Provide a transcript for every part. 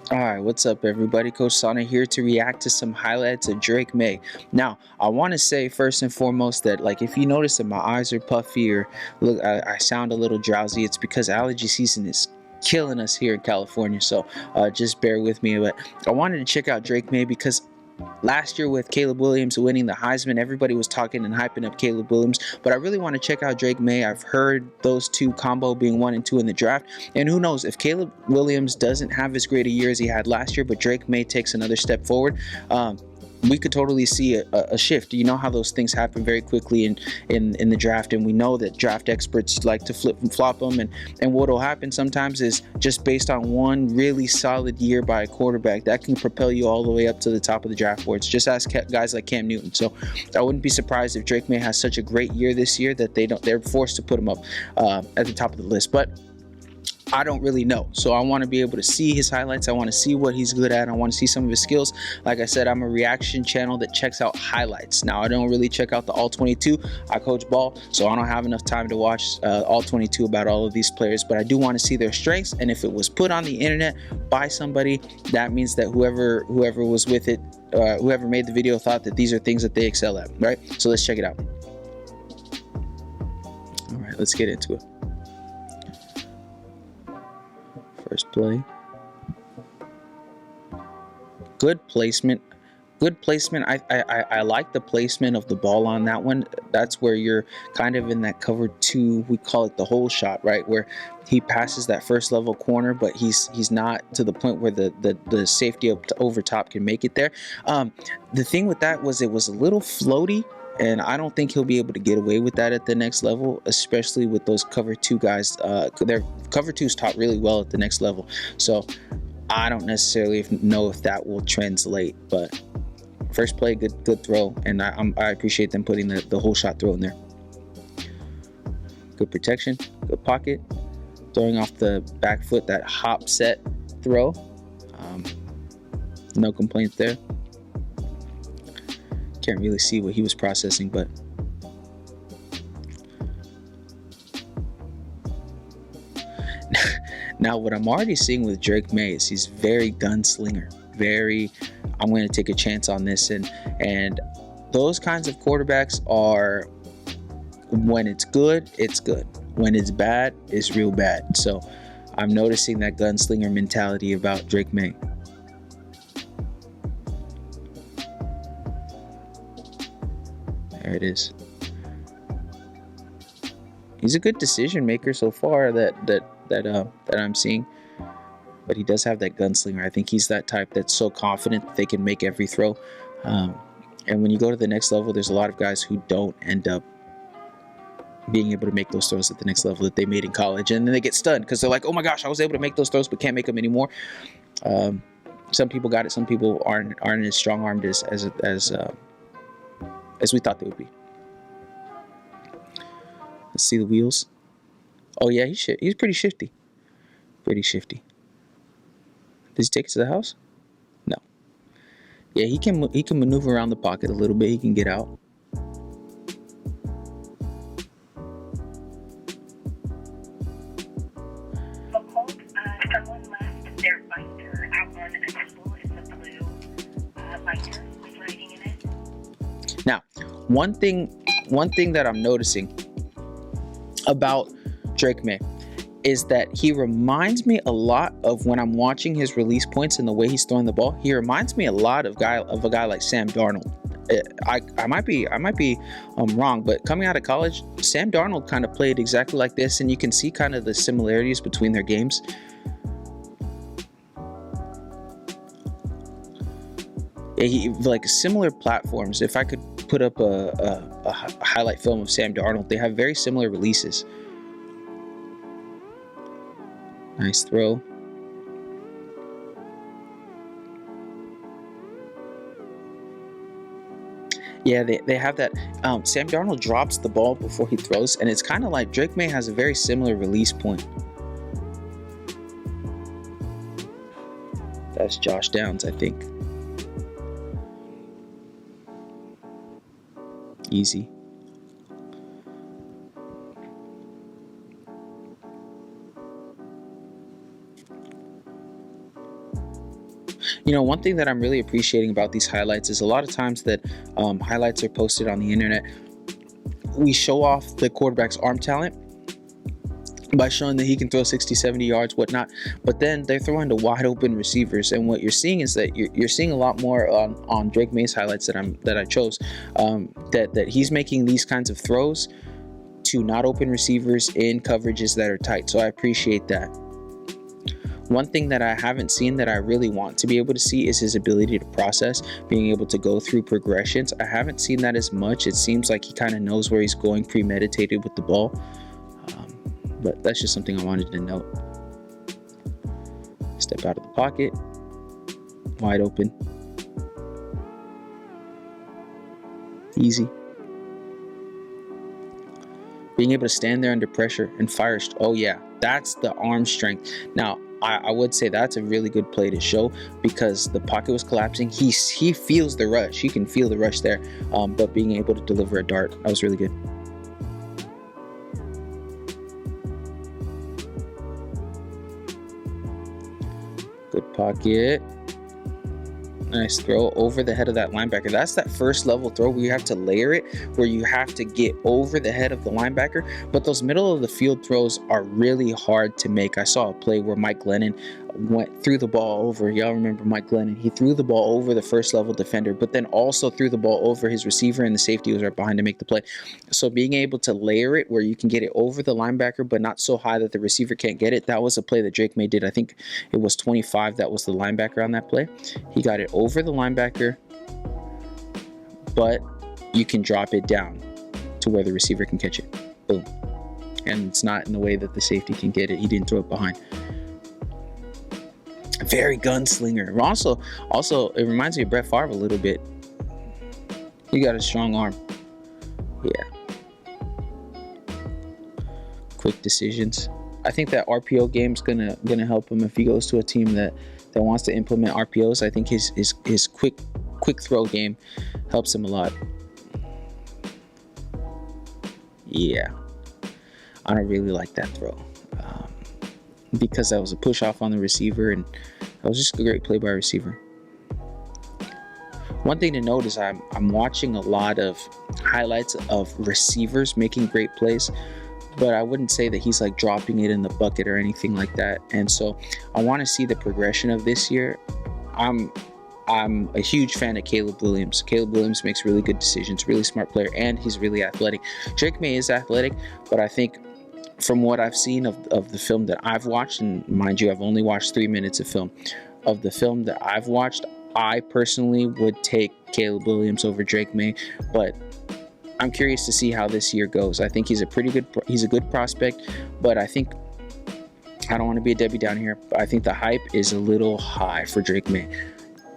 All right, what's up, everybody? Coach Sana here to react to some highlights of Drake May. Now, I want to say first and foremost that, like, if you notice that my eyes are puffy or look, I sound a little drowsy, it's because allergy season is killing us here in California. So, just bear with me. But I wanted to check out Drake May because last year with Caleb Williams winning the Heisman, everybody was talking and hyping up Caleb Williams, but I really want to check out Drake May. I've heard those two combo being 1 and 2 in the draft, and who knows if Caleb Williams doesn't have as great a year as he had last year, but Drake May takes another step forward. We could totally see a shift. You know how those things happen very quickly in the draft, and we know that draft experts like to flip and flop them. And what will happen sometimes is just based on one really solid year by a quarterback that can propel you all the way up to the top of the draft boards. Just ask guys like Cam Newton. So I wouldn't be surprised if Drake May has such a great year this year that they're forced to put him up at the top of the list. But I don't really know. So I want to be able to see his highlights. I want to see what he's good at. I want to see some of his skills. Like I said, I'm a reaction channel that checks out highlights. Now, I don't really check out the all 22. I coach ball, so I don't have enough time to watch all 22 about all of these players, but I do want to see their strengths. And if it was put on the internet by somebody, that means that whoever was with it, whoever made the video thought that these are things that they excel at, right? So let's check it out. All right, let's get into it. First play. Good placement. Good placement. I like the placement of the ball on that one. That's where you're kind of in that cover two. We call it the hole shot, right? Where he passes that first level corner, but he's not to the point where the safety up over top can make it there. The thing with that was it was a little floaty. And I don't think he'll be able to get away with that at the next level, especially with those cover two guys. Their cover two's taught really well at the next level. So I don't necessarily know if that will translate. But first play, good throw. And I appreciate them putting the whole shot throw in there. Good protection, good pocket. Throwing off the back foot, that hop set throw. No complaints there. Can't really see what he was processing, but now what I'm already seeing with Drake May is he's very gunslinger, very I'm going to take a chance on this, and those kinds of quarterbacks are, when it's good, when it's bad, it's real bad. So I'm noticing that gunslinger mentality about Drake May. There it is. He's a good decision maker so far that I'm seeing, but he does have that gunslinger. I think he's that type that's so confident that they can make every throw. And when you go to the next level, there's a lot of guys who don't end up being able to make those throws at the next level that they made in college, and then they get stunned because they're like, "Oh my gosh, I was able to make those throws, but can't make them anymore." Some people got it. Some people aren't as strong armed as we thought they would be. Let's see the wheels. Oh yeah, he's pretty shifty. Pretty shifty. Does he take it to the house? No. Yeah, he can maneuver around the pocket a little bit. He can get out. Someone left their binder out on a table. It's a blue binder with writing in it. Now, one thing that I'm noticing about Drake May is that he reminds me a lot of, when I'm watching his release points and the way he's throwing the ball, he reminds me a lot of a guy like Sam Darnold. I might be wrong, but coming out of college, Sam Darnold kind of played exactly like this, and you can see kind of the similarities between their games. Like similar platforms. If I could put up a highlight film of Sam Darnold, they have very similar releases. Nice throw. Yeah, they have that. Sam Darnold drops the ball before he throws, and it's kind of like Drake May has a very similar release point. That's Josh Downs, I think. Easy. One thing that I'm really appreciating about these highlights is a lot of times that highlights are posted on the internet, we show off the quarterback's arm talent by showing that he can throw 60, 70 yards, whatnot. But then they're throwing to wide open receivers. And what you're seeing is that you're seeing a lot more on Drake Maye's highlights that I chose, that he's making these kinds of throws to not open receivers in coverages that are tight. So I appreciate that. One thing that I haven't seen that I really want to be able to see is his ability to process, being able to go through progressions. I haven't seen that as much. It seems like he kind of knows where he's going, premeditated with the ball. But that's just something I wanted to note. Step out of the pocket, wide open, easy. Being able to stand there under pressure and fire. Oh yeah, that's the arm strength. Now, I would say that's a really good play to show, because the pocket was collapsing. He feels the rush. He can feel the rush there. But being able to deliver a dart, that was really good. Good pocket. Nice throw over the head of that linebacker. That's that first level throw where you have to layer it, where you have to get over the head of the linebacker. But those middle of the field throws are really hard to make. I saw a play where Mike Glennon threw the ball over. Y'all remember Mike Glennon? He threw the ball over the first level defender, but then also threw the ball over his receiver, and the safety was right behind to make the play. So being able to layer it where you can get it over the linebacker, but not so high that the receiver can't get it. That was a play that Drake Maye did. I think it was 25. That was the linebacker on that play. He got it over the linebacker, but you can drop it down to where the receiver can catch it. Boom. And it's not in the way that the safety can get it. He didn't throw it behind. Very gunslinger. Also, it reminds me of Brett Favre a little bit. He got a strong arm. Yeah. Quick decisions. I think that RPO game's gonna help him if he goes to a team that wants to implement RPOs. I think his quick throw game helps him a lot. Yeah. I don't really like that throw. Because that was a push off on the receiver, and that was just a great play by a receiver. One thing to note is I'm watching a lot of highlights of receivers making great plays, but I wouldn't say that he's like dropping it in the bucket or anything like that. And so I want to see the progression of this year. I'm a huge fan of Caleb Williams. Caleb Williams makes really good decisions, really smart player, and he's really athletic. Drake Maye is athletic, but I think from what I've seen of the film that I've watched, and mind you, I've only watched 3 minutes of film, of the film that I've watched, I personally would take Caleb Williams over Drake Maye, but I'm curious to see how this year goes. I think he's a good prospect, but I think, I don't want to be a Debbie down here, but I think the hype is a little high for Drake Maye.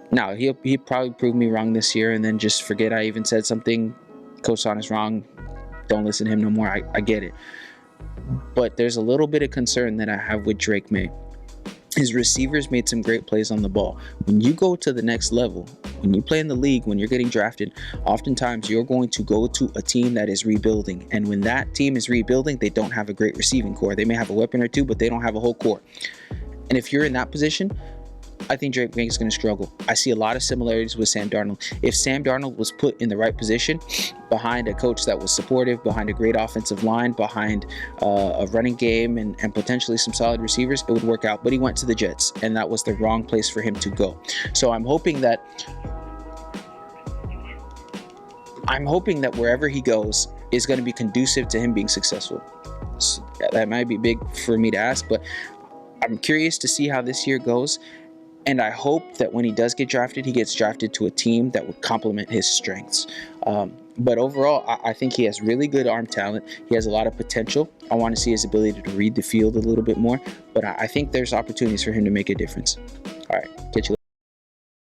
Now, he'll probably prove me wrong this year and then just forget I even said something. Coach Son is wrong. Don't listen to him no more. I get it. But there's a little bit of concern that I have with Drake Maye. His receivers made some great plays on the ball. When you go to the next level, when you play in the league, when you're getting drafted, oftentimes you're going to go to a team that is rebuilding. And when that team is rebuilding, they don't have a great receiving core. They may have a weapon or two, but they don't have a whole core. And if you're in that position, I think Drake Maye is going to struggle. I see a lot of similarities with Sam Darnold. If Sam Darnold was put in the right position, behind a coach that was supportive, behind a great offensive line, behind a running game, and potentially some solid receivers, it would work out. But he went to the Jets, and that was the wrong place for him to go. So I'm hoping that wherever he goes is going to be conducive to him being successful. So that might be big for me to ask, but I'm curious to see how this year goes. And I hope that when he does get drafted, he gets drafted to a team that would complement his strengths. But overall, I think he has really good arm talent. He has a lot of potential. I want to see his ability to read the field a little bit more. But I think there's opportunities for him to make a difference. All right, catch you later.